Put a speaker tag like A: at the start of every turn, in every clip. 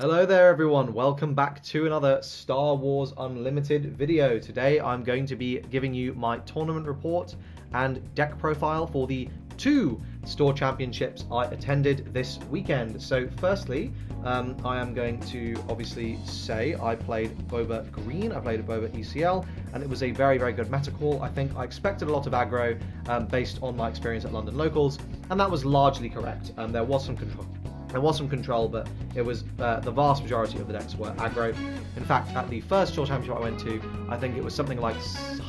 A: Hello there everyone, welcome back to another Star Wars Unlimited video. Today I'm going to be giving you my tournament report and deck profile for the two store championships I attended this weekend. So firstly, I am going to obviously say I played Boba Green, I played Boba ECL, and it was a very, very good meta call. I think I expected a lot of aggro based on my experience at London Locals, and that was largely correct. There was some control, but it was the vast majority of the decks were aggro. In fact, at the first Tour Championship I went to, I think it was something like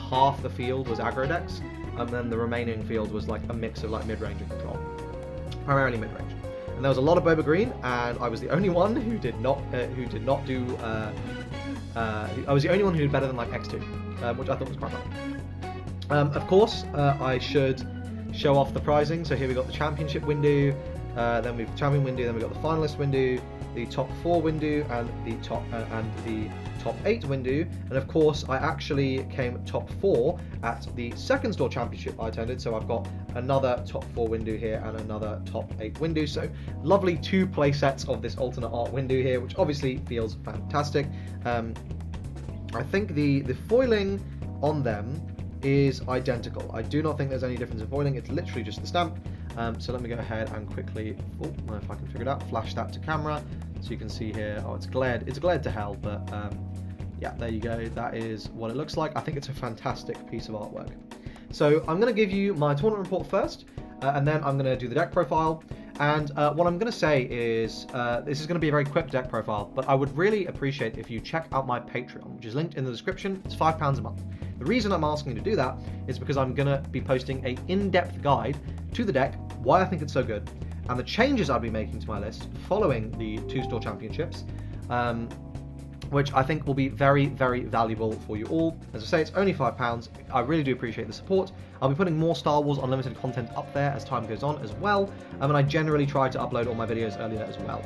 A: half the field was aggro decks, and then the remaining field was like a mix of like mid-range and control, primarily mid-range. And there was a lot of Boba Green, and I was the only one who did not do. I was the only one who did better than like X2, which I thought was quite funny. Of course, I should show off the prizing. So here we got the championship window. Then we've champion window, then we've got the finalist window, the top 4 window, and the top 8 window. And of course, I actually came top 4 at the second store championship I attended. So I've got another top 4 window here and another top 8 window. So lovely 2 play sets of this alternate art window here, which obviously feels fantastic. I think the foiling on them is identical. I do not think there's any difference in foiling. It's literally just the stamp. So let me go ahead and quickly, if I can figure it out, flash that to camera so you can see here. Oh, it's glared to hell, but yeah, there you go. That is what it looks like. I think it's a fantastic piece of artwork. So I'm going to give you my tournament report first, and then I'm going to do the deck profile. And what I'm going to say is, this is going to be a very quick deck profile, but I would really appreciate if you check out my Patreon, which is linked in the description. It's £5 a month. The reason I'm asking you to do that is because I'm going to be posting an in-depth guide to the deck, why I think it's so good, and the changes I'll be making to my list following the 2 store championships, which I think will be very, very valuable for you all. As I say, it's only £5. I really do appreciate the support. I'll be putting more Star Wars Unlimited content up there as time goes on as well, and I generally try to upload all my videos earlier as well.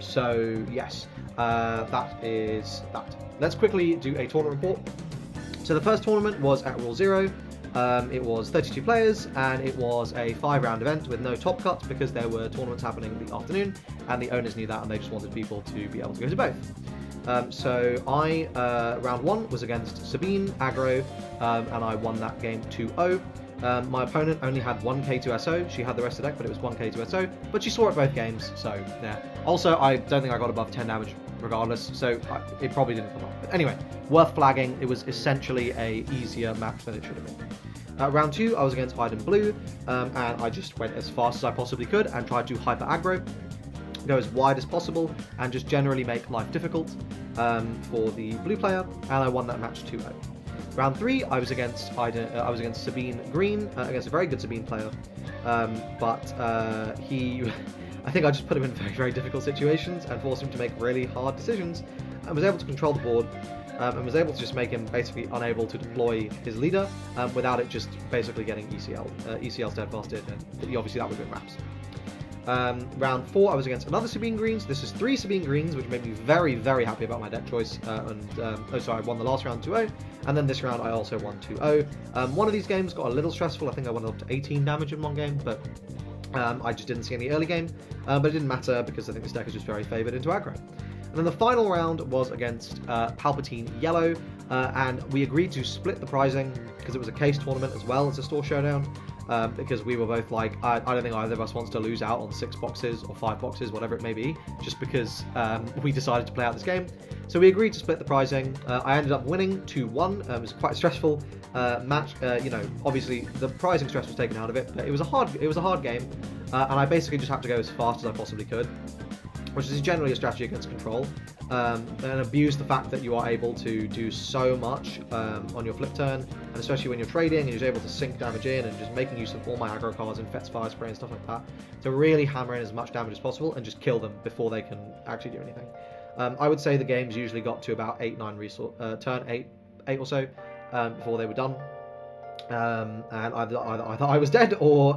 A: So yes, that is that. Let's quickly do a tournament report. So the first tournament was at Rule 0. It was 32 players, and it was a 5-round event with no top cut because there were tournaments happening in the afternoon, and the owners knew that, and they just wanted people to be able to go to both. So I, round 1 was against Sabine, aggro, and I won that game 2-0. My opponent only had 1k to SO. She had the rest of the deck, but it was 1k to SO, but she saw it both games, so yeah. Also, I don't think I got above 10 damage regardless, so it probably didn't come up. But anyway, worth flagging, it was essentially a easier match than it should have been. Round 2, I was against Iden Blue, and I just went as fast as I possibly could and tried to hyper aggro, go as wide as possible, and just generally make life difficult for the blue player, and I won that match 2-0. Round 3, I was against Sabine Green, against a very good Sabine player, but I think I just put him in very, very difficult situations and forced him to make really hard decisions, and was able to control the board, and was able to just make him basically unable to deploy his leader without it just basically getting ECL steadfasted, and obviously that would have been wraps. Round 4, I was against another Sabine Greens. This is 3 Sabine Greens, which made me very, very happy about my deck choice. I won the last round 2-0, and then this round I also won 2-0. One of these games got a little stressful. I think I went up to 18 damage in one game, but I just didn't see any early game. But it didn't matter because I think this deck is just very favoured into aggro. And then the final round was against Palpatine Yellow, and we agreed to split the prizing because it was a case tournament as well as a store showdown. Because we were both like, I don't think either of us wants to lose out on 6 boxes or 5 boxes, whatever it may be, just because we decided to play out this game. So we agreed to split the prizing. I ended up winning 2-1. It was quite a stressful match. Obviously the prizing stress was taken out of it, but it was a hard game, and I basically just had to go as fast as I possibly could, which is generally a strategy against control, and abuse the fact that you are able to do so much on your flip turn, and especially when you're trading and you're able to sink damage in and just making use of all my aggro cards and Fet's Fire Spray and stuff like that to really hammer in as much damage as possible and just kill them before they can actually do anything. I would say the games usually got to about 8-9 turn 8 or so before they were done, and either I was dead or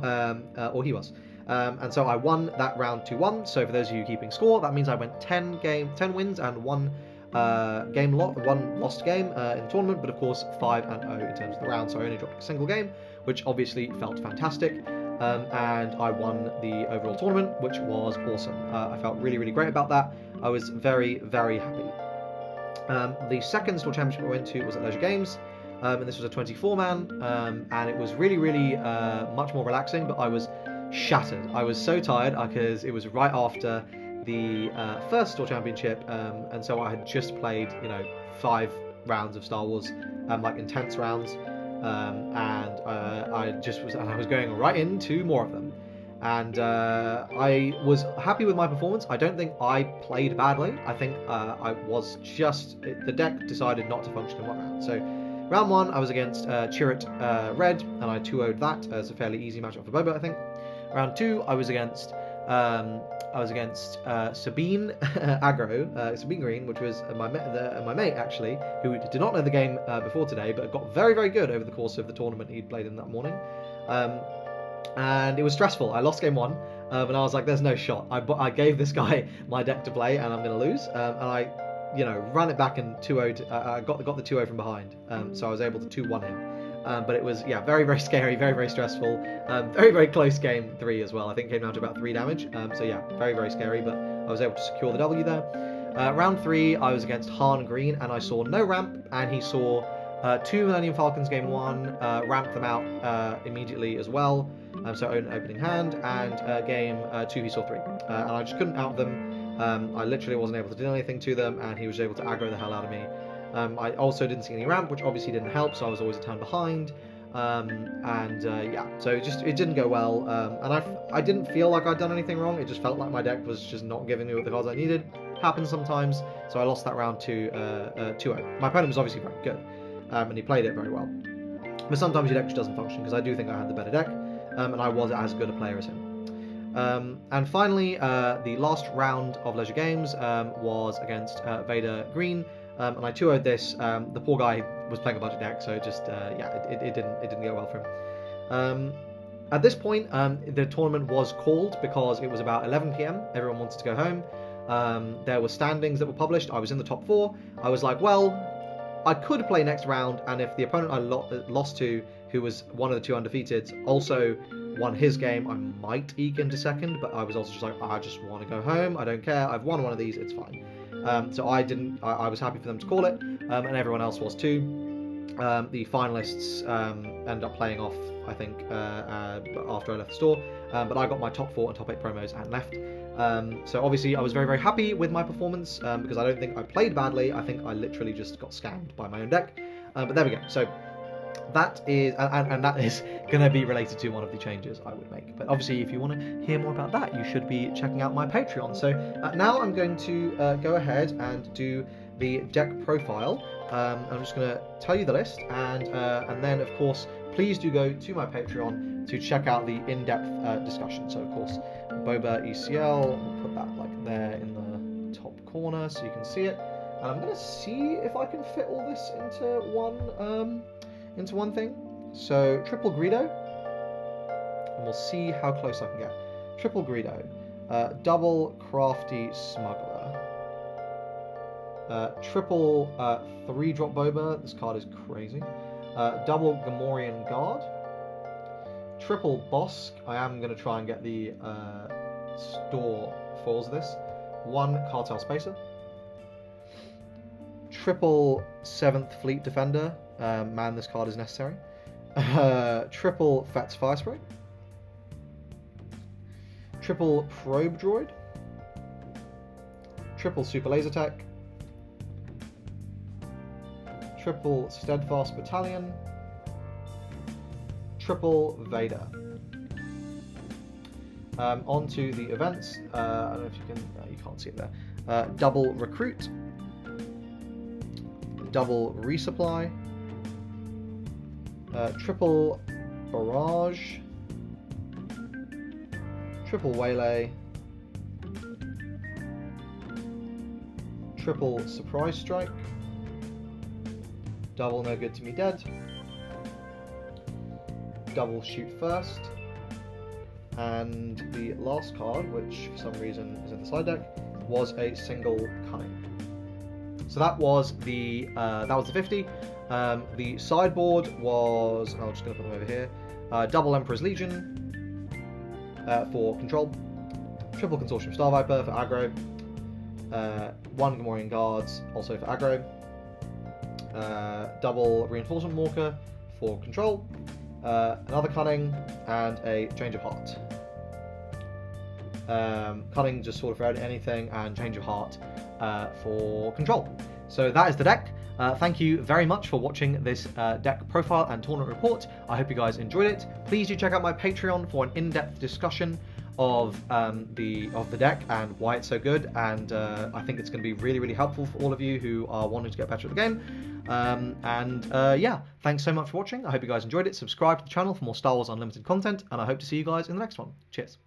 A: he was. And so I won that round 2-1. So for those of you keeping score, that means I went 10 wins and 1 lost game in the tournament, but of course 5-0 in terms of the round. So I only dropped a single game, which obviously felt fantastic. And I won the overall tournament, which was awesome. I felt really, really great about that. I was very, very happy. The second store championship I went to was at Leisure Games, and this was a 24-man, and it was really, really much more relaxing, but I was shattered. I was so tired because it was right after the first store championship, and so I had just played, 5 rounds of Star Wars, like intense rounds, and I was going right into more of them. And I was happy with my performance. I don't think I played badly. I think I was just... the deck decided not to function in one round. So round 1, I was against Chirrut Red, and I 2-0'd that as a fairly easy matchup for Boba, I think. Round 2, I was against Sabine Aggro, Sabine Green, which was my mate, actually, who did not know the game before today, but got very, very good over the course of the tournament he'd played in that morning. And it was stressful. I lost game 1, and I was like, there's no shot. I gave this guy my deck to play, and I'm going to lose. And I, ran it back and 2-0'd. I got the 2-0 from behind, so I was able to 2-1 him. But it was, very, very scary, very, very stressful. Very, very close game 3 as well. I think it came down to about 3 damage. So yeah, very, very scary, but I was able to secure the W there. Round 3, I was against Han Green, and I saw no ramp, and he saw 2 Millennium Falcons game 1, ramped them out immediately as well. So opening hand, and game 2 he saw 3. And I just couldn't out them. I literally wasn't able to do anything to them, and he was able to aggro the hell out of me. I also didn't see any ramp, which obviously didn't help, so I was always a turn behind. So it didn't go well, and I didn't feel like I'd done anything wrong. It just felt like my deck was just not giving me what the cards I needed. Happens sometimes, so I lost that round to 2-0. My opponent was obviously very good, and he played it very well. But sometimes your deck just doesn't function, because I do think I had the better deck, and I was as good a player as him. And finally, the last round of Leisure Games was against Vader Green, and I 2-0'd this. The poor guy was playing a budget deck, so it didn't go well for him. At this point, the tournament was called because it was about 11 p.m. Everyone wanted to go home. There were standings that were published. I was in the top 4. I was like, well, I could play next round, and if the opponent I lost to, who was one of the 2 undefeateds, also won his game, I might eke into second, but I was also just like, I just want to go home. I don't care. I've won one of these. It's fine. So I was happy for them to call it, and everyone else was too. The finalists ended up playing off, I think, after I left the store, but I got my top 4 and top 8 promos and left. So obviously I was very, very happy with my performance, because I don't think I played badly. I think I literally just got scammed by my own deck. But there we go. So that is, and that is going to be related to one of the changes I would make. But obviously, if you want to hear more about that, you should be checking out my Patreon. So now I'm going to go ahead and do the deck profile. I'm just going to tell you the list, and then of course, please do go to my Patreon to check out the in-depth discussion. So of course, Boba ECL, we'll put that like there in the top corner so you can see it. And I'm going to see if I can fit all this into one thing. So triple Greedo, and we'll see how close I can get. Triple Greedo, double Crafty Smuggler, triple 3-drop Boba, this card is crazy, double Gamorrean Guard, triple Bosk, I am going to try and get the store foils of this, 1 Cartel Spacer, triple 7th Fleet Defender, man, this card is necessary, triple Fet's Fire Spray, triple Probe Droid, triple Super Laser Tech, triple Steadfast Battalion, triple Vader. On to the events. I don't know if you can, you can't see it there. Double Recruit, double Resupply, triple Barrage, triple Waylay, triple Surprise Strike, double No Good to Me Dead, double Shoot First, and the last card, which for some reason is in the side deck, was a single Cunning. So that was the 50. The sideboard was, I'm just going to put them over here, double Emperor's Legion for control, triple Consortium Star Viper for aggro, 1 Gamorrean Guards, also for aggro, double Reinforcement Walker for control, another Cunning, and a Change of Heart. Cunning just sort of for anything, and Change of Heart for control. So that is the deck. Thank you very much for watching this deck profile and tournament report. I hope you guys enjoyed it. Please do check out my Patreon for an in-depth discussion of the deck and why it's so good, and I think it's going to be really, really helpful for all of you who are wanting to get better at the game. Yeah, thanks so much for watching. I hope you guys enjoyed it. Subscribe to the channel for more Star Wars Unlimited content, and I hope to see you guys in the next one. Cheers.